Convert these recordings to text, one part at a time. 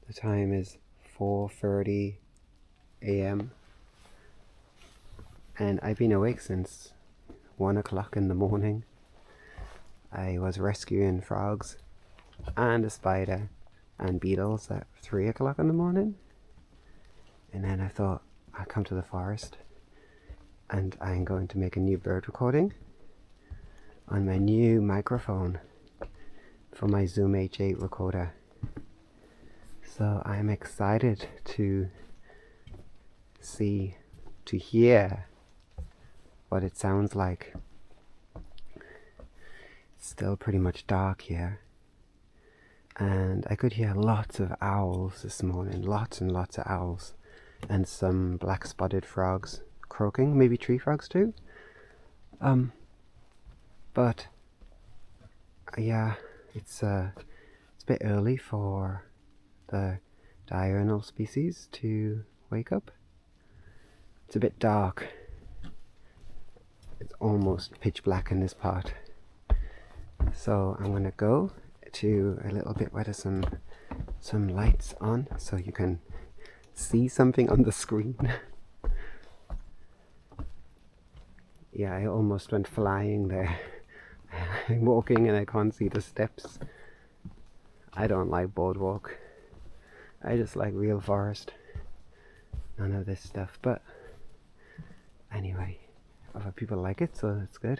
The time is 4:30 a.m. and I've been awake since 1 o'clock in the morning. I was rescuing frogs and a spider and beetles at 3 o'clock in the morning, and then I thought I'd come to the forest and I'm going to make a new bird recording on my new microphone for my Zoom H8 recorder. So I'm excited to hear what it sounds like. It's still pretty much dark here, and I could hear lots of owls this morning, lots and lots of owls, and some black-spotted frogs croaking, maybe tree frogs too. But yeah, it's a bit early for the diurnal species to wake up. It's a bit dark. It's almost pitch black in this part. So I'm gonna go to a little bit where there's some lights on so you can see something on the screen. Yeah, I almost went flying there. I'm walking and I can't see the steps. I don't like boardwalk. I just like real forest. None of this stuff, but anyway, other people like it, so that's good.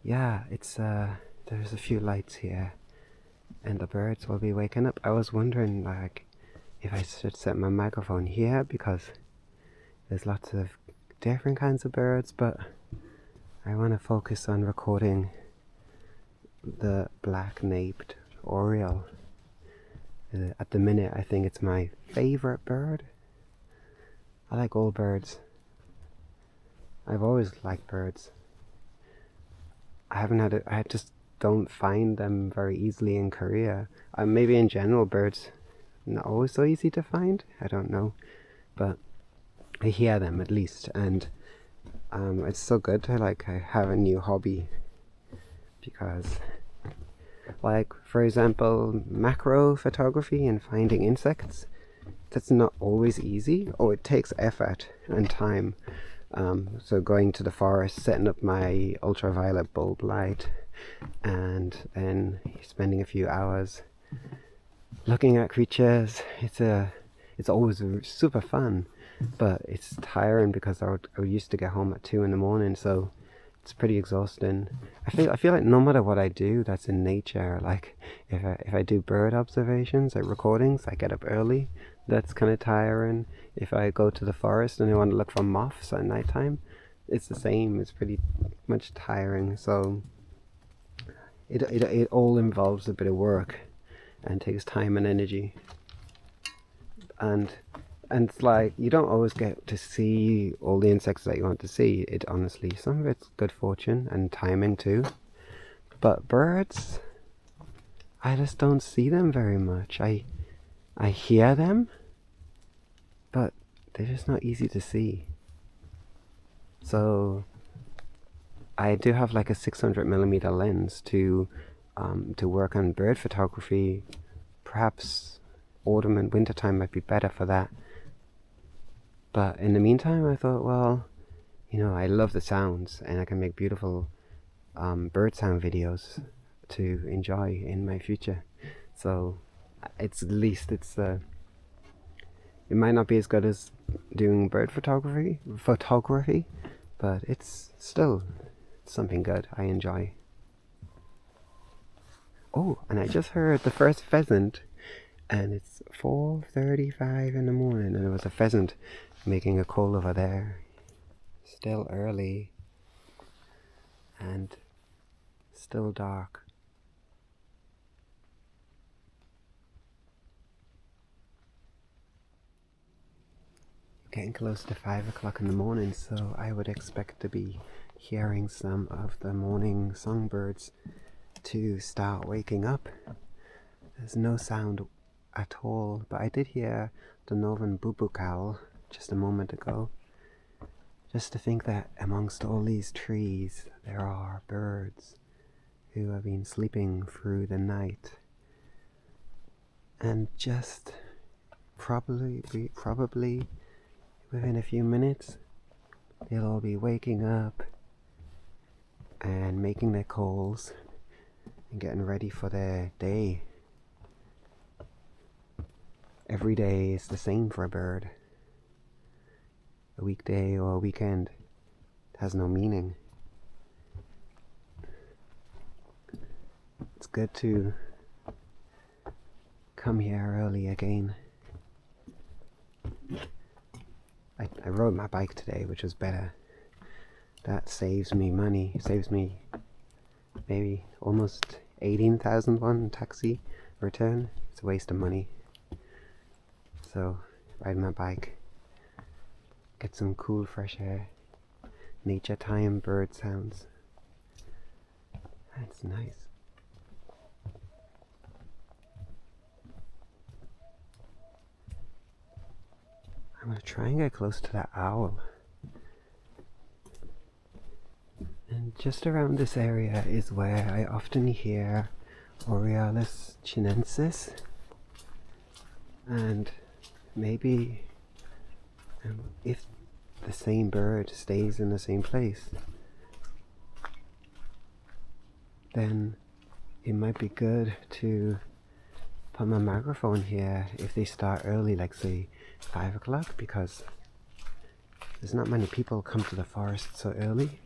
Yeah, it's there's a few lights here and the birds will be waking up. I was wondering like if I should set my microphone here because there's lots of different kinds of birds, but I want to focus on recording the black-naped oriole. At the minute I think it's my favorite bird. I like all birds. I've always liked birds. I just don't find them very easily in Korea. Maybe in general birds not always so easy to find. I don't know, but I hear them at least, and it's so good to have a new hobby because, like for example, macro photography and finding insects. That's not always easy, or it takes effort and time. So going to the forest, setting up my ultraviolet bulb light, and then spending a few hours looking at creatures. It's always super fun, but it's tiring because I used to get home at 2 in the morning, so it's pretty exhausting. I feel like no matter what I do that's in nature, like if I do bird observations, like recordings, I get up early. That's kind of tiring. If I go to the forest and I want to look for moths at nighttime, it's the same. It's pretty much tiring. So it all involves a bit of work and takes time and energy. And it's like you don't always get to see all the insects that you want to see. It honestly, some of it's good fortune and timing too. But birds, I just don't see them very much. I hear them, but they're just not easy to see. So I do have like a 600mm lens to work on bird photography. Perhaps autumn and winter time might be better for that. But in the meantime, I thought, well, I love the sounds, and I can make beautiful bird sound videos to enjoy in my future. So it might not be as good as doing bird photography, but it's still something good I enjoy. Oh, and I just heard the first pheasant, and it's 4:35 in the morning, and there was a pheasant making a call over there. Still early and still dark. Getting close to 5 o'clock in the morning, so I would expect to be hearing some of the morning songbirds to start waking up. There's no sound at all, but I did hear the northern bubuk owl just a moment ago. Just to think that amongst all these trees there are birds who have been sleeping through the night. And just probably within a few minutes, they'll all be waking up and making their calls and getting ready for their day. Every day is the same for a bird. A weekday or a weekend has no meaning. It's good to come here early again. I rode my bike today, which was better. That saves me money. It saves me maybe almost 18,000 won taxi return. It's a waste of money. So, ride my bike, get some cool fresh air, nature time, bird sounds. That's nice. I'm going to try and get close to that owl. And just around this area is where I often hear Aureolus chinensis. And maybe if the same bird stays in the same place, then it might be good to put my microphone here if they start early, like say 5 o'clock, because there's not many people come to the forest so early,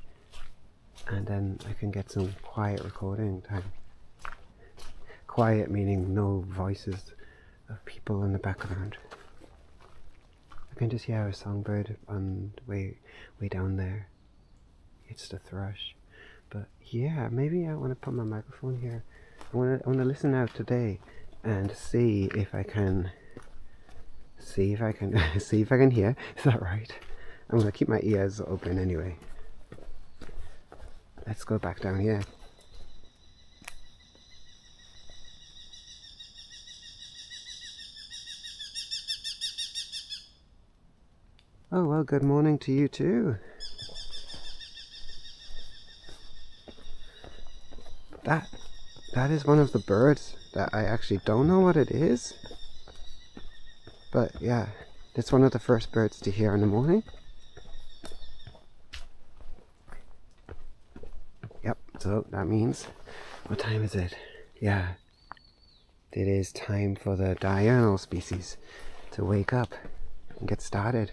and then I can get some quiet recording time. Quiet meaning no voices of people in the background. I can just hear a songbird on the way down there. It's the thrush. But yeah, maybe I want to put my microphone here. I want to listen out today and see if I can see if I can hear. Is that right? I'm going to keep my ears open anyway. Let's go back down here. Oh well, good morning to you too. That is one of the birds that I actually don't know what it is. But yeah, it's one of the first birds to hear in the morning. Yep, so that means, what time is it? Yeah, it is time for the diurnal species to wake up and get started.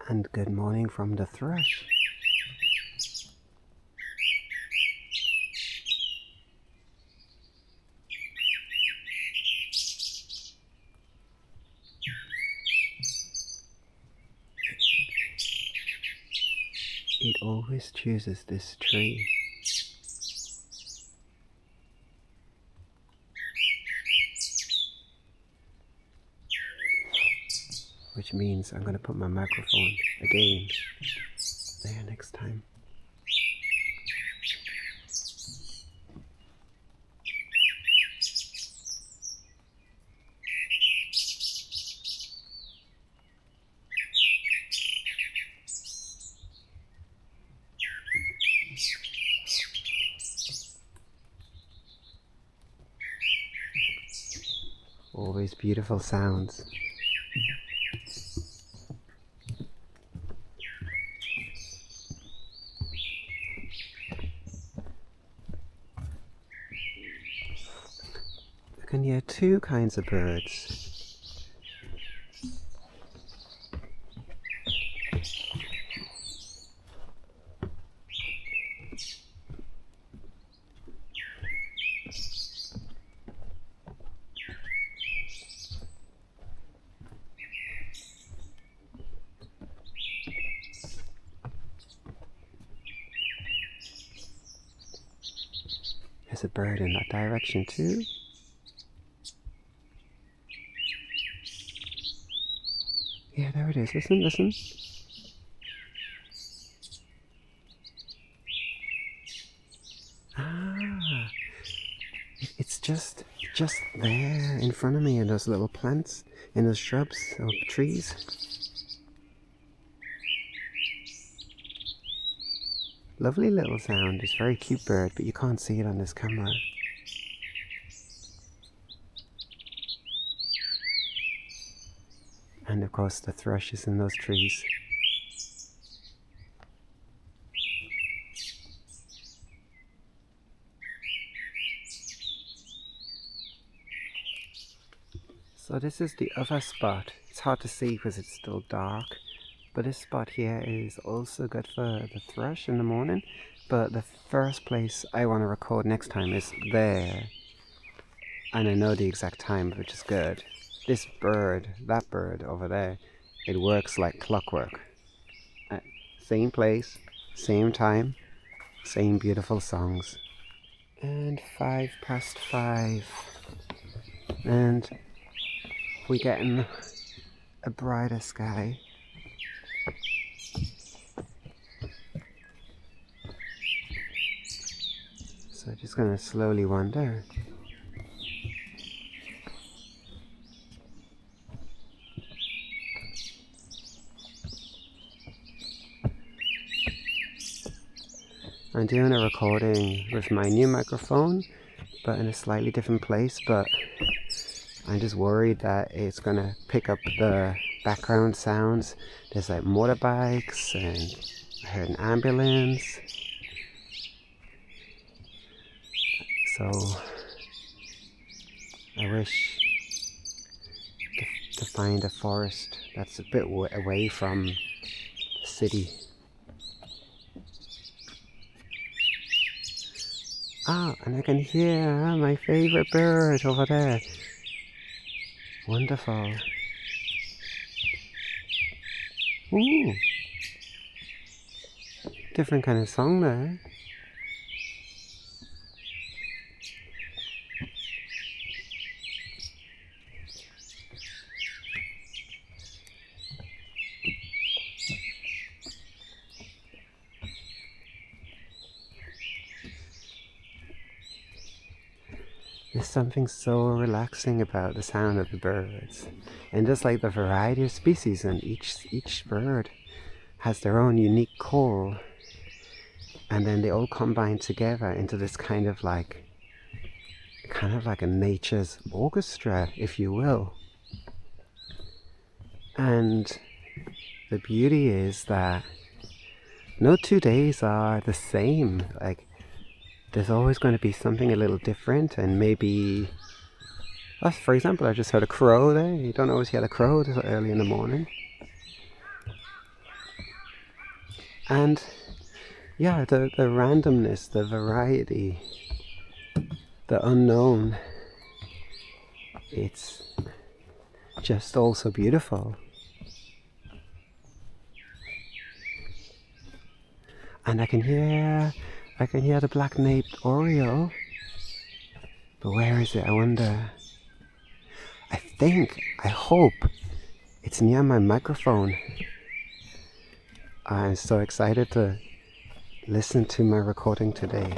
And good morning from the thrush. It always chooses this tree. Which means I'm going to put my microphone again there next time. Always beautiful sounds. I can hear two kinds of birds. There's a bird in that direction too. Yeah, there it is. Listen, listen. Ah, it's just there in front of me in those little plants, in those shrubs or trees. Lovely little sound. It's a very cute bird, but you can't see it on this camera. And of course the thrush is in those trees. So this is the other spot. It's hard to see because it's still dark. But this spot here is also good for the thrush in the morning. But the first place I want to record next time is there. And I know the exact time, which is good. This bird, that bird over there, it works like clockwork. Same place, same time, same beautiful songs. And 5:05. And we're getting a brighter sky. So just gonna slowly wander. I'm doing a recording with my new microphone, but in a slightly different place, but I'm just worried that it's gonna pick up the background sounds. There's like motorbikes, and I heard an ambulance. So I wish to find a forest that's a bit away from the city. Ah, and I can hear my favorite bird over there. Wonderful. Ooh. Different kind of song there. There's something so relaxing about the sound of the birds, and just like the variety of species, and each bird has their own unique call, and then they all combine together into this kind of like a nature's orchestra, if you will. And the beauty is that no 2 days are the same. Like, there's always going to be something a little different, and maybe, for example, I just heard a crow there. You don't always hear the crow this early in the morning. And yeah, the randomness, the variety, the unknown, it's just all so beautiful. And I can hear the black-naped oriole. But where is it, I wonder? I hope it's near my microphone. I'm so excited to listen to my recording today.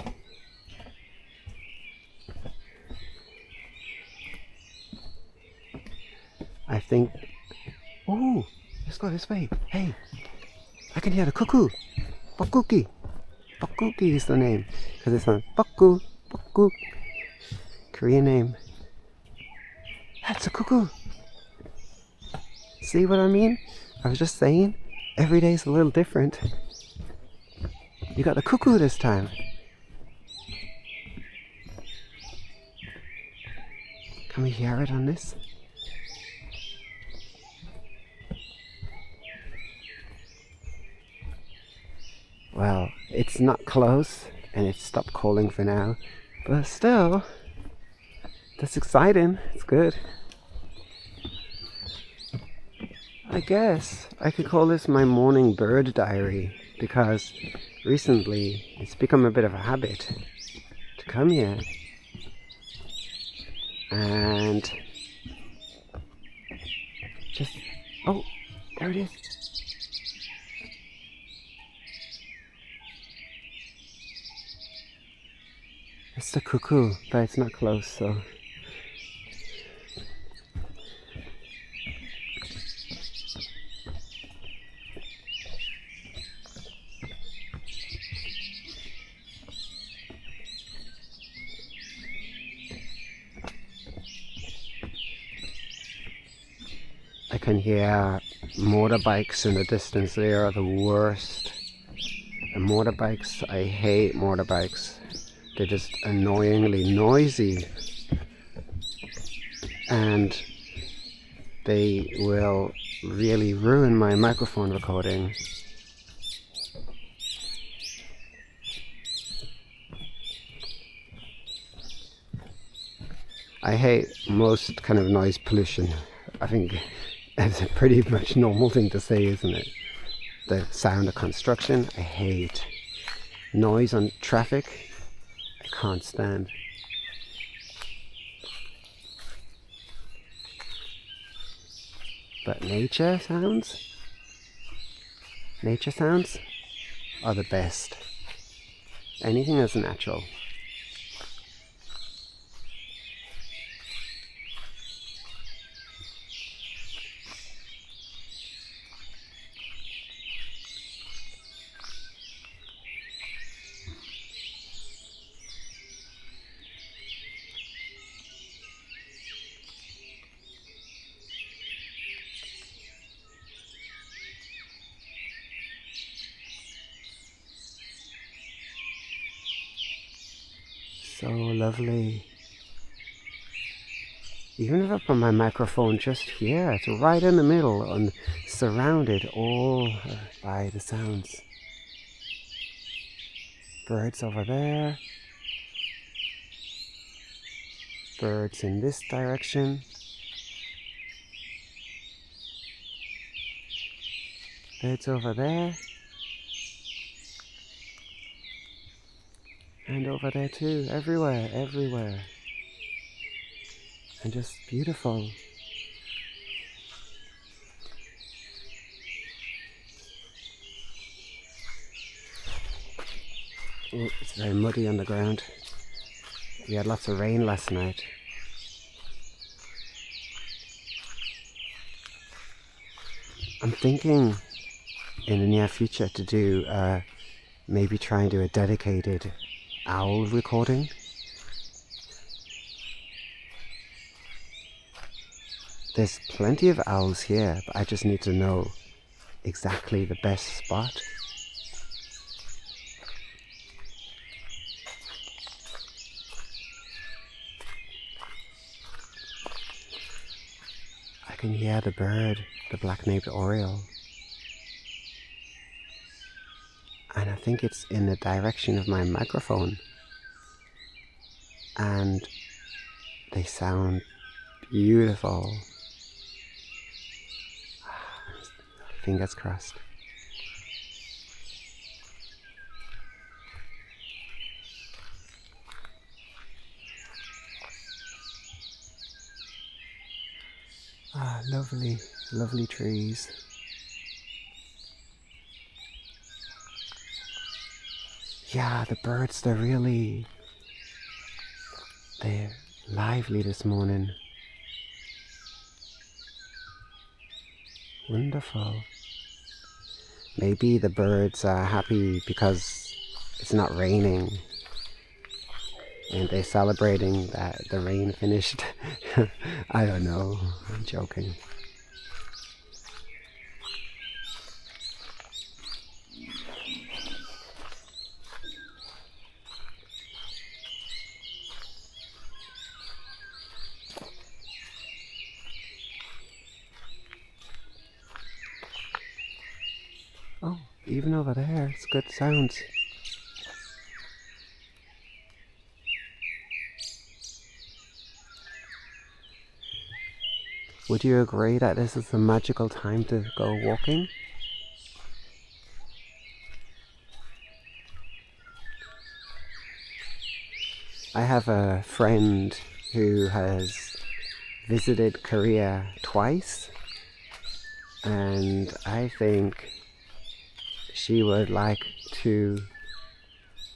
I think... Ooh, let's go this way. Hey, I can hear the cuckoo. Pakuki. Pakuki is the name, because it's on Paku, Paku. Korean name. That's a cuckoo. See what I mean? I was just saying, every day's a little different. You got the cuckoo this time. Can we hear it on this? Well, it's not close, and it's stopped calling for now, but still, that's exciting. It's good. I guess I could call this my morning bird diary, because recently it's become a bit of a habit to come here and just, oh, there it is. It's the cuckoo, but it's not close, so. I can hear motorbikes in the distance. They are the worst. And motorbikes, I hate motorbikes. They're just annoyingly noisy. And they will really ruin my microphone recording. I hate most kind of noise pollution. I think it's a pretty much normal thing to say, isn't it? The sound of construction, I hate. Noise on traffic, I can't stand. But nature sounds are the best. Anything that's natural. So lovely. Even if I put my microphone just here, it's right in the middle and surrounded all by the sounds. Birds over there. Birds in this direction. Birds over there. And over there too, everywhere, everywhere. And just beautiful. Oh, it's very muddy on the ground. We had lots of rain last night. I'm thinking in the near future to do, maybe try and do a dedicated owl recording. There's plenty of owls here, but I just need to know exactly the best spot. I can hear the bird, the black-naped oriole. And I think it's in the direction of my microphone. And they sound beautiful. Fingers crossed. Ah, lovely, lovely trees. Yeah, the birds, they're lively this morning. Wonderful. Maybe the birds are happy because it's not raining and they're celebrating that the rain finished. I don't know, I'm joking. Oh, even over there, it's good sounds. Would you agree that this is a magical time to go walking? I have a friend who has visited Korea twice, and I think she would like to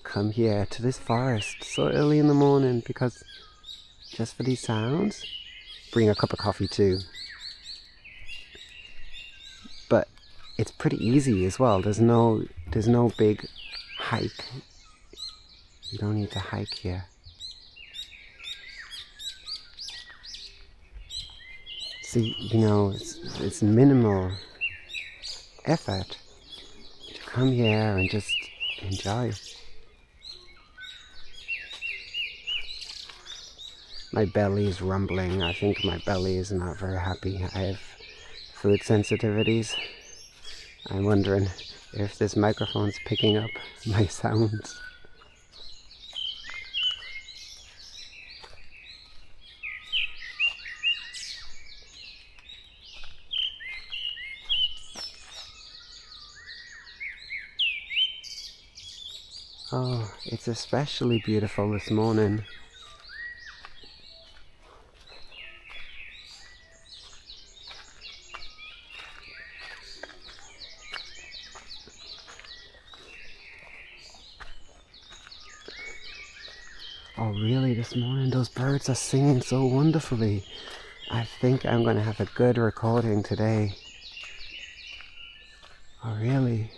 come here to this forest so early in the morning, because just for these sounds. Bring a cup of coffee too. But it's pretty easy as well. There's no big hike. You don't need to hike here. See, it's minimal effort to come here and just enjoy. My belly is rumbling. I think my belly is not very happy. I have food sensitivities. I'm wondering if this microphone's picking up my sounds. Oh, it's especially beautiful this morning. Oh really, this morning those birds are singing so wonderfully. I think I'm going to have a good recording today. Oh really?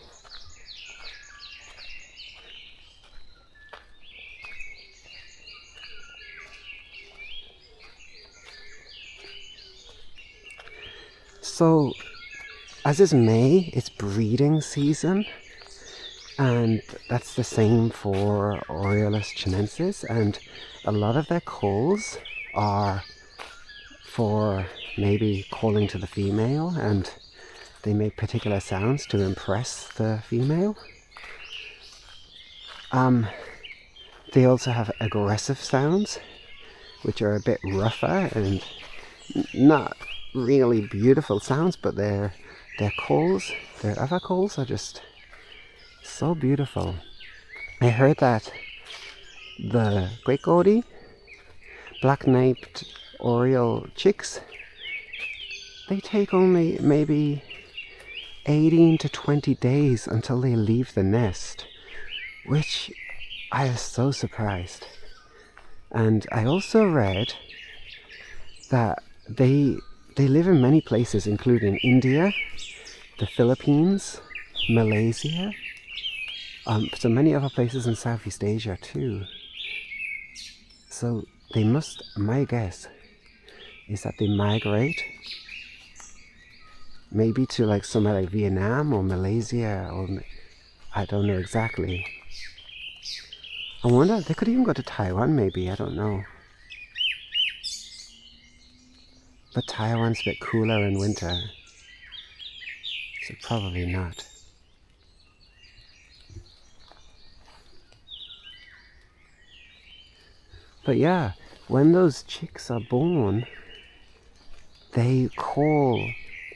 So, as it's May, it's breeding season. And that's the same for Oriolus chinensis, and a lot of their calls are for maybe calling to the female, and they make particular sounds to impress the female. They also have aggressive sounds, which are a bit rougher and not really beautiful sounds, but their calls, their other calls are just so beautiful. I heard that the Great Gaudi, black-naped oriole chicks, they take only maybe 18 to 20 days until they leave the nest, which I was so surprised. And I also read that they live in many places, including India, the Philippines, Malaysia, so many other places in Southeast Asia too. So they must, my guess is that they migrate maybe to like somewhere like Vietnam or Malaysia, or I don't know exactly. I wonder, they could even go to Taiwan maybe, I don't know. But Taiwan's a bit cooler in winter, so probably not. But yeah, when those chicks are born, they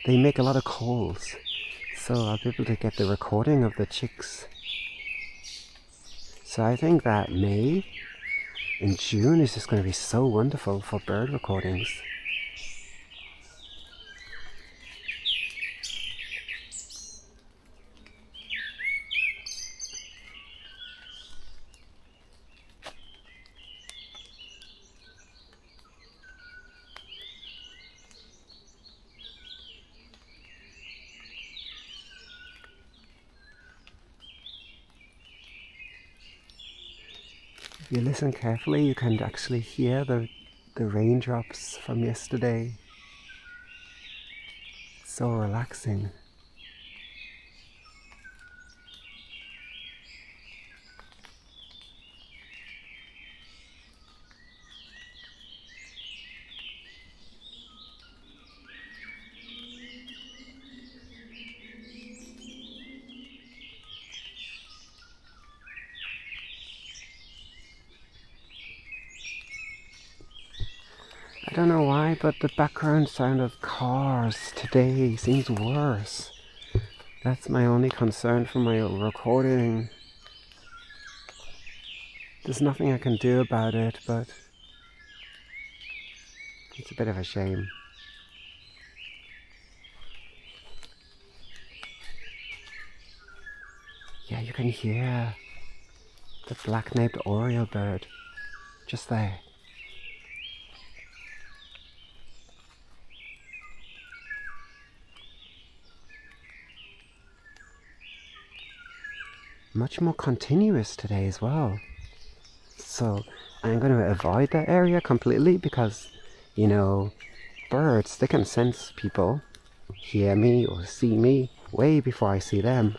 make a lot of calls. So I'll be able to get the recording of the chicks. So I think that May and June is just going to be so wonderful for bird recordings. If you listen carefully, you can actually hear the raindrops from yesterday. So relaxing. I don't know why, but the background sound of cars today seems worse. That's my only concern for my recording. there's nothing I can do about it, but it's a bit of a shame. Yeah, you can hear the black-naped oriole bird just there. Much more continuous today as well. So I'm going to avoid that area completely because, you know, birds, they can sense people, hear me or see me way before I see them.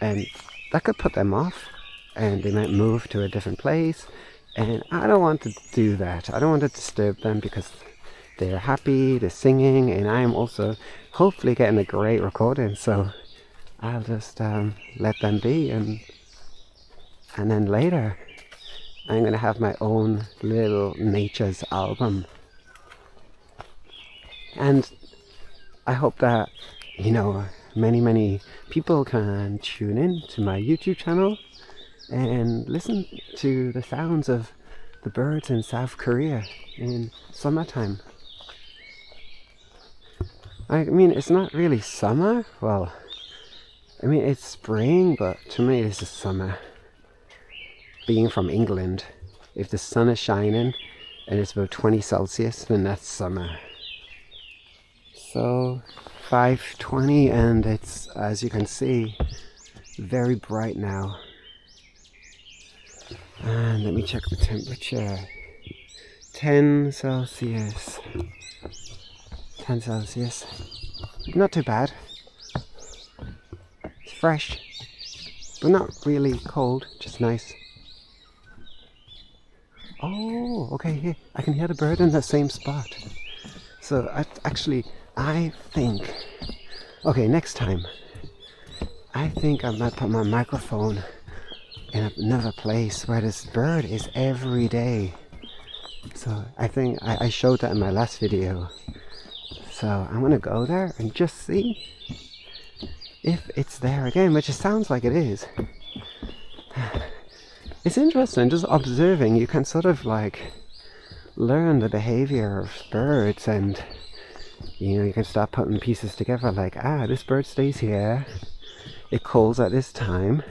And that could put them off and they might move to a different place. And I don't want to do that. I don't want to disturb them because they're happy, they're singing, and I am also hopefully getting a great recording. So I'll just let them be, and then later I'm going to have my own little nature's album. And I hope that, you know, many people can tune in to my YouTube channel and listen to the sounds of the birds in South Korea in summertime. I mean, it's not really summer. Well, I mean, it's spring, but to me this is summer. Being from England, if the sun is shining and it's about 20 Celsius, then that's summer. So 5:20, and it's, as you can see, very bright now. And let me check the temperature. 10 Celsius. 10 Celsius. Not too bad. It's fresh, but not really cold, just nice. Oh, okay, here. I can hear the bird in the same spot. So I think, okay, next time, I think I might put my microphone in another place where this bird is every day. So I think I showed that in my last video. So I'm gonna go there and just see if it's there again, which it sounds like it is. It's interesting, just observing, you can sort of like learn the behavior of birds, and you know, you can start putting pieces together like, this bird stays here, it calls at this time.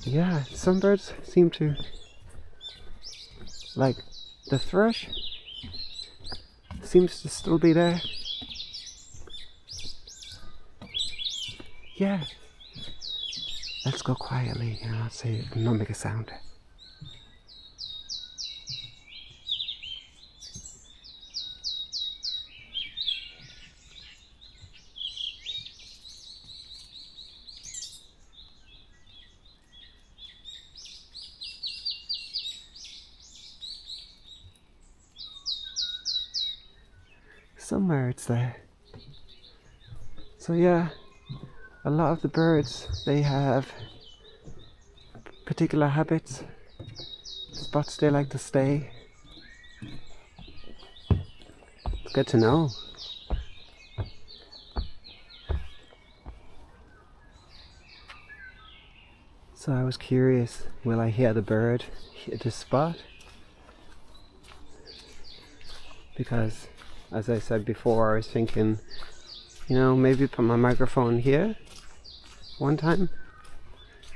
Yeah, some birds seem to, like the thrush seems to still be there. Yeah. Let's go quietly and I'll say, not make a sound. Somewhere it's there. So yeah, a lot of the birds, they have particular habits, spots they like to stay. It's good to know. So I was curious, will I hear the bird hit the spot? Because, as I said before, I was thinking, you know, maybe put my microphone here one time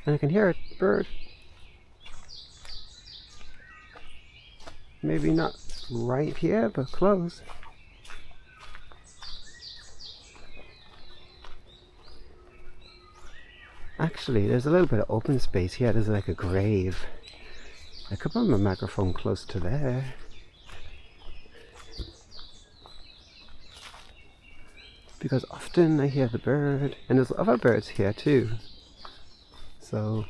and I can hear it, bird. Maybe not right here, but close. Actually, there's a little bit of open space here. There's like a grave. I could put my microphone close to there. Because often I hear the bird, and there's other birds here too. So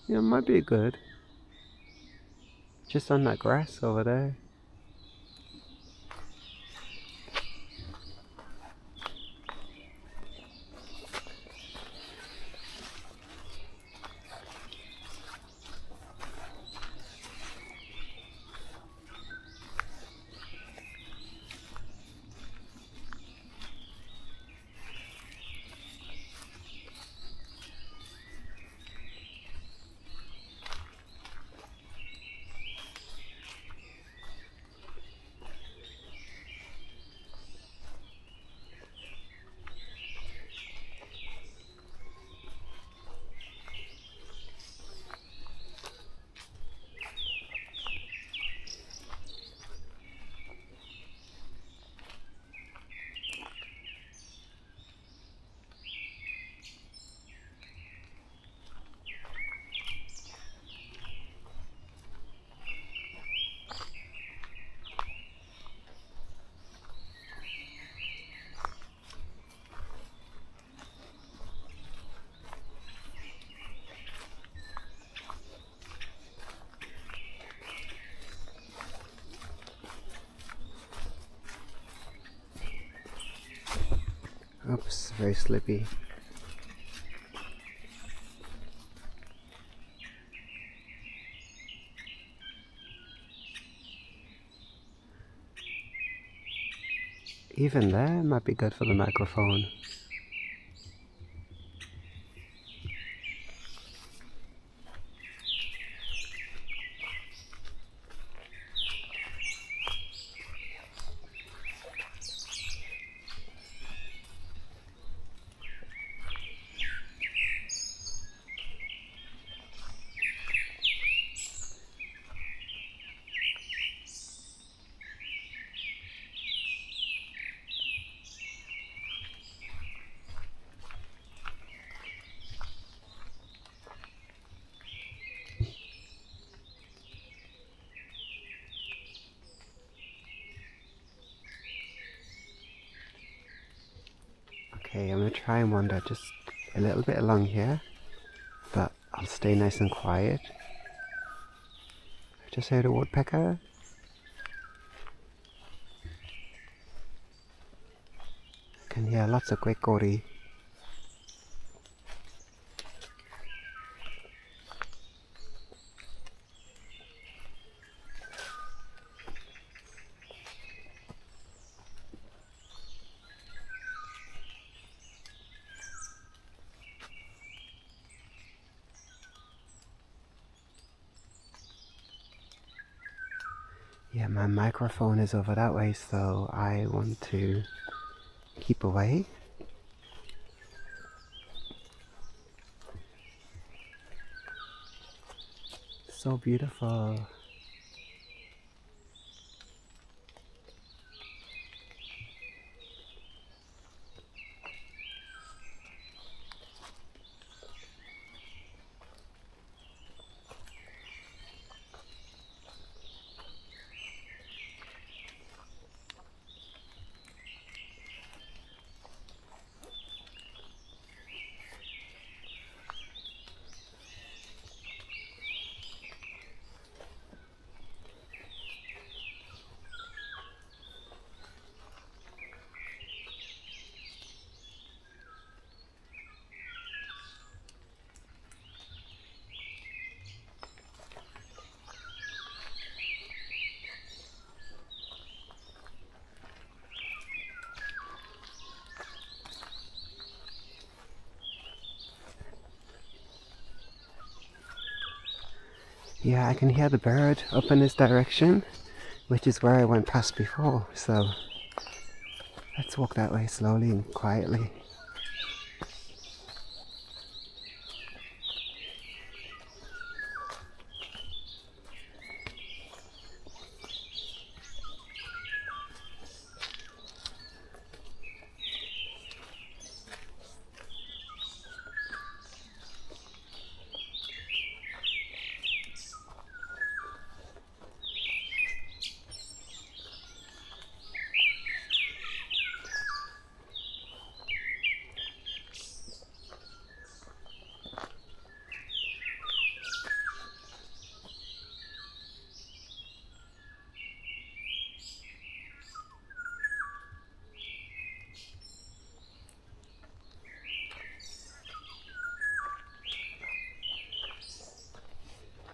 yeah, it might be good. Just on that grass over there. very slippy. Even there might be good for the microphone. Okay, I'm gonna try and wander just a little bit along here, but I'll stay nice and quiet. I just heard a woodpecker. I can hear lots of gwekori. Yeah, my microphone is over that way, so I want to keep away. So beautiful. Yeah, I can hear the bird up in this direction, which is where I went past before, so let's walk that way slowly and quietly.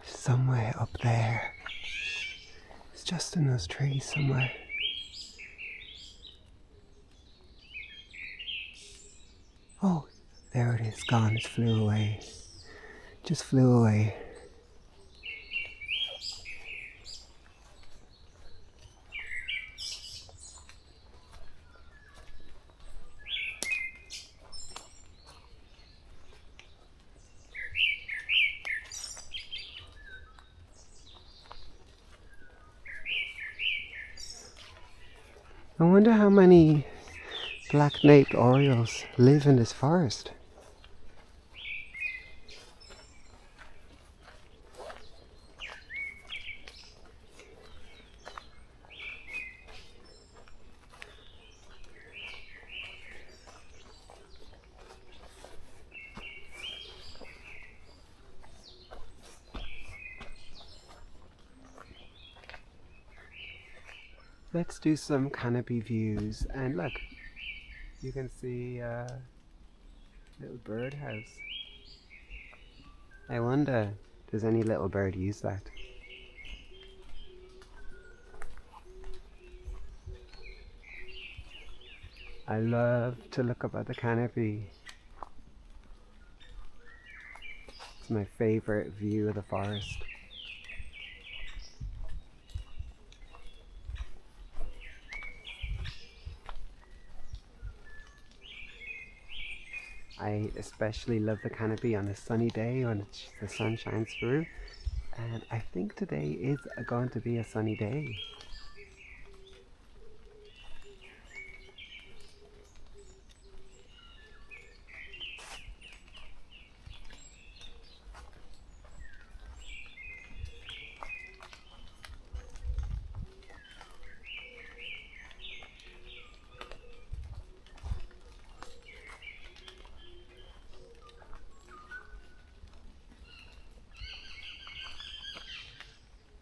Somewhere up there. It's just in those trees somewhere. Oh, there it is, gone. It flew away. Just flew away. I wonder how many black-naped orioles live in this forest. Let's do some canopy views, and look, you can see Little birdhouse. I wonder, does any little bird use that? I love to look up at the canopy. It's my favorite view of the forest. I especially love the canopy on a sunny day when the sun shines through, and I think today is going to be a sunny day.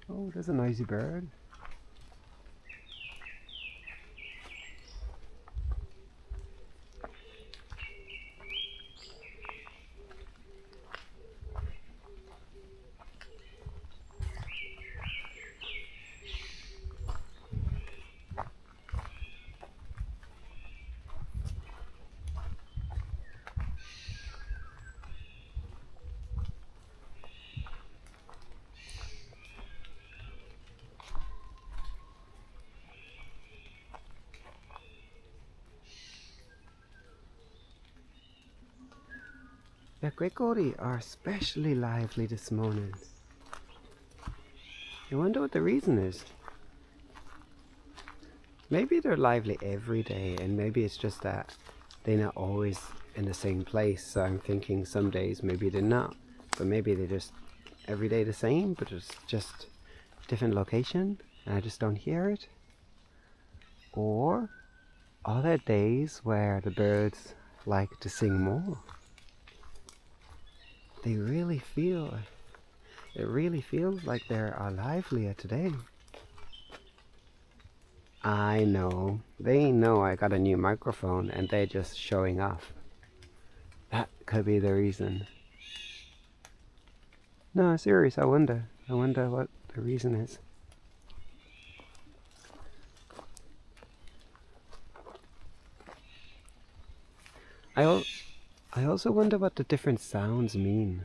Oh, there's a noisy bird. The Grigori are especially lively this morning. I wonder what the reason is. Maybe they're lively every day, and maybe it's just that they're not always in the same place. So I'm thinking some days maybe they're not, but maybe they're just every day the same, but it's just different location, and I just don't hear it. Or are there days where the birds like to sing more? They really feel, it really feels like they are livelier today. I know, they know I got a new microphone and they're just showing off. That could be the reason. No, serious, I wonder what the reason is. I also wonder what the different sounds mean.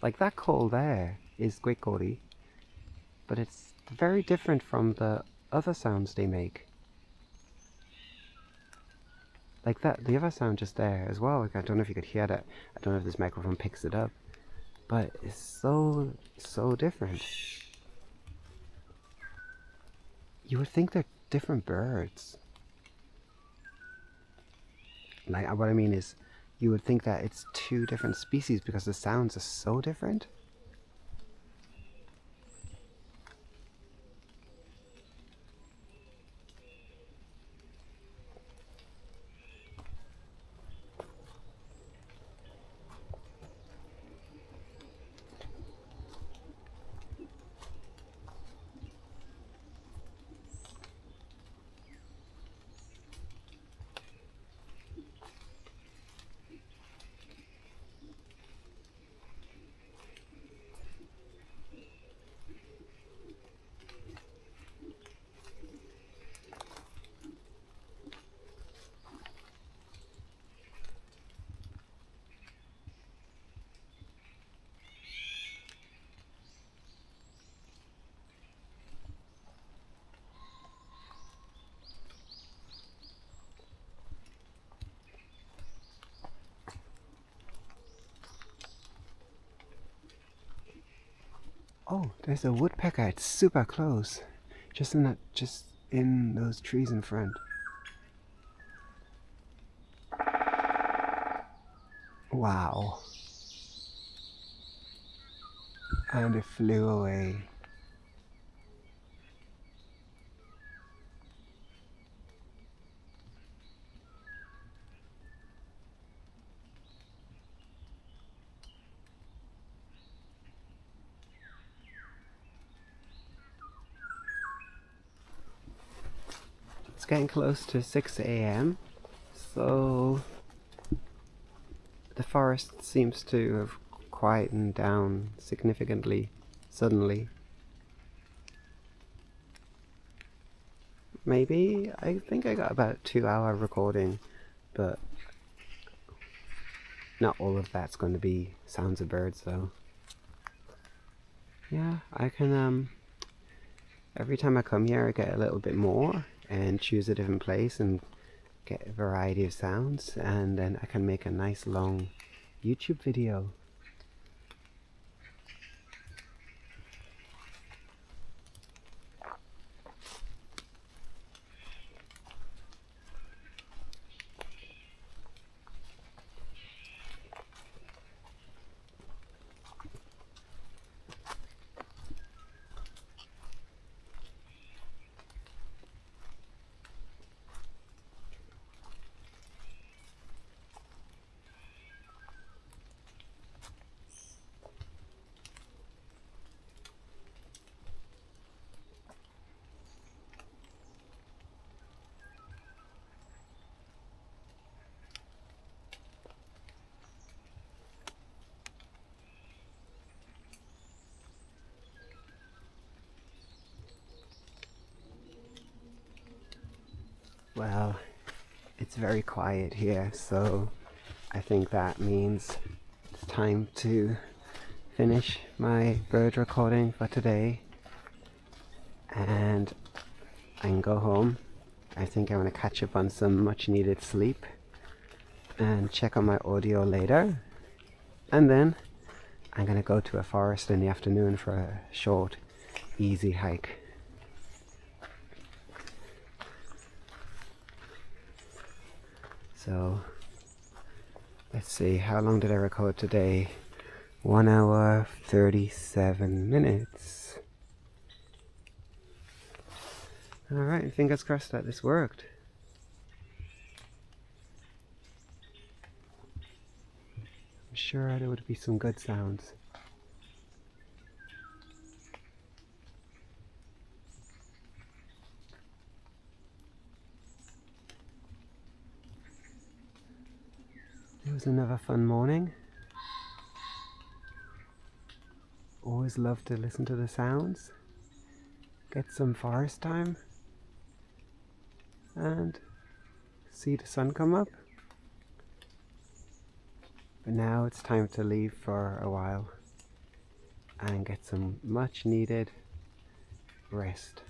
Like that call there is Gwikori, but it's very different from the other sounds they make. Like that, the other sound just there as well. Like, I don't know if you could hear that. I don't know if this microphone picks it up, but it's so different. You would think they're different birds. Like, what I mean is, you would think that it's two different species because the sounds are so different. Oh, there's a woodpecker. It's super close. Just in those trees in front. Wow. And it flew away. it's getting close to 6 a.m. So the forest seems to have quietened down significantly suddenly. Maybe, I think I got about a 2 hour recording, but not all of that's going to be sounds of birds though. Yeah, I can, every time I come here I get a little bit more and choose a different place and get a variety of sounds, and then I can make a nice long YouTube video. Well, it's very quiet here, so I think that means it's time to finish my bird recording for today, and I can go home. I think I want to catch up on some much needed sleep and check on my audio later, and then I'm going to go to a forest in the afternoon for a short, easy hike. So let's see, how long did I record today? 1 hour 37 minutes. Alright, fingers crossed that this worked. I'm sure there would be some good sounds. It was another fun morning. Always love to listen to the sounds, get some forest time, and see the sun come up. But now it's time to leave for a while and get some much needed rest.